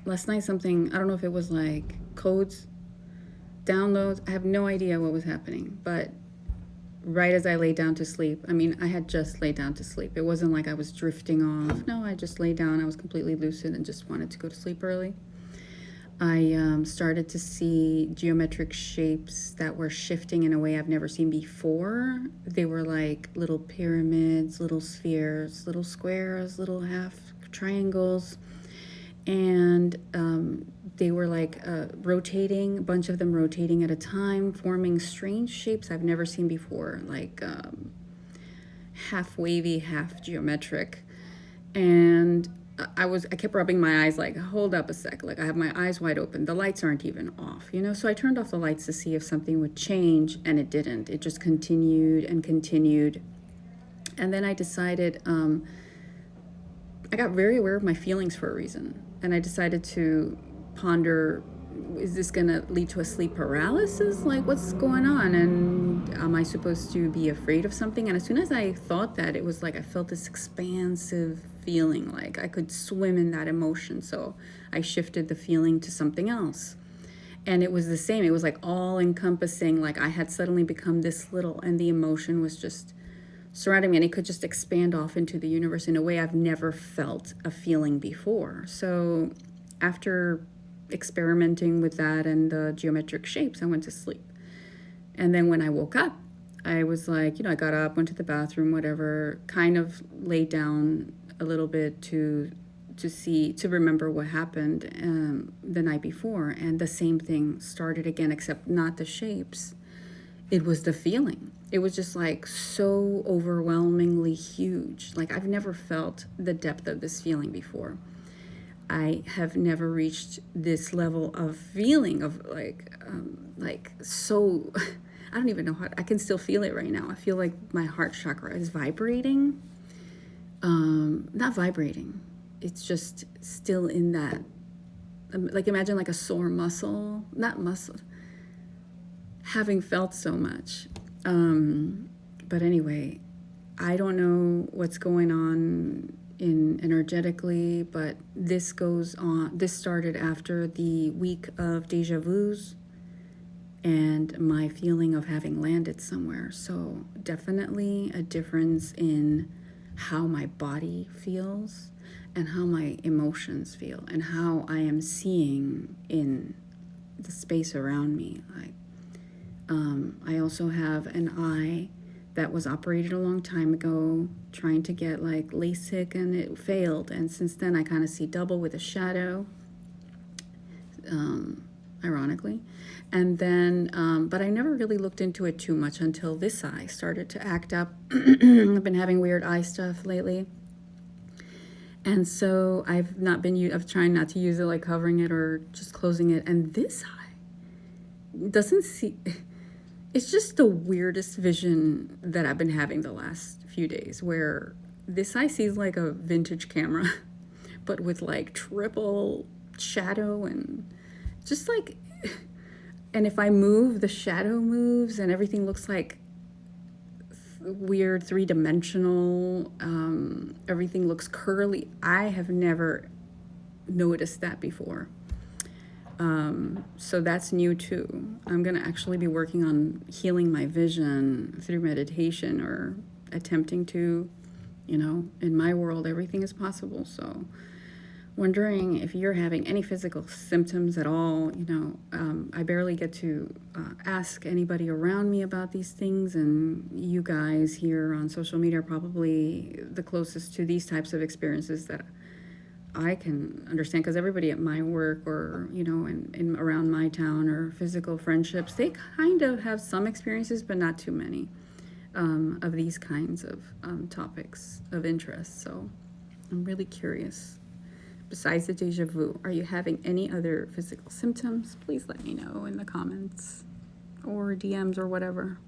Last night something, I don't know if it was like codes, downloads, I have no idea what was happening, but right as I laid down to sleep, I mean, I had just laid down to sleep. It wasn't like I was drifting off. No, I just laid down. I was completely lucid and just wanted to go to sleep early. I started to see geometric shapes that were shifting in a way I've never seen before. They were like little pyramids, little spheres, little squares, little half triangles. And they were like rotating, a bunch of them rotating at a time, forming strange shapes I've never seen before, like half wavy, half geometric. And I kept rubbing my eyes like, hold up a sec, like I have my eyes wide open. The lights aren't even off, you know? So I turned off the lights to see if something would change, and it didn't. It just continued and continued. And then I decided, I got very aware of my feelings for a reason. And I decided to ponder, is this going to lead to a sleep paralysis? Like, what's going on? And am I supposed to be afraid of something? And as soon as I thought that, it was like I felt this expansive feeling, like I could swim in that emotion. So I shifted the feeling to something else. And it was the same. It was like all encompassing, like I had suddenly become this little, and the emotion was just surrounding me, and it could just expand off into the universe in a way I've never felt a feeling before. So after experimenting with that and the geometric shapes, I went to sleep. And then when I woke up, I was like, I got up, went to the bathroom, whatever, kind of laid down a little bit to remember what happened the night before. And the same thing started again, except not the shapes. It was the feeling. It was just like so overwhelmingly huge. Like I've never felt the depth of this feeling before. I have never reached this level of feeling of like so, I don't even know how, I can still feel it right now. I feel like my heart chakra is vibrating. Not vibrating. It's just still in that, like imagine like a sore muscle, not muscle, having felt so much. But anyway, I don't know what's going on energetically, but this started after the week of deja vus and my feeling of having landed somewhere. So definitely a difference in how my body feels and how my emotions feel and how I am seeing in the space around me. Like, I also have an eye that was operated a long time ago, trying to get like LASIK, and it failed. And since then, I kind of see double with a shadow, ironically. And then, but I never really looked into it too much until this eye started to act up. I've been having weird eye stuff lately. And so I've trying not to use it, like covering it or just closing it. And this eye doesn't see, it's just the weirdest vision that I've been having the last few days, where this eye sees like a vintage camera, but with like triple shadow and just like, and if I move, the shadow moves and everything looks like weird three-dimensional. Everything looks curly. I have never noticed that before. So that's new too. I'm going to actually be working on healing my vision through meditation, or attempting to, in my world, everything is possible. So wondering if you're having any physical symptoms at all. I barely get to ask anybody around me about these things, and you guys here on social media are probably the closest to these types of experiences that I can understand, because everybody at my work or, in around my town, or physical friendships, they kind of have some experiences, but not too many of these kinds of topics of interest. So I'm really curious. Besides the deja vu, are you having any other physical symptoms? Please let me know in the comments or DMs or whatever.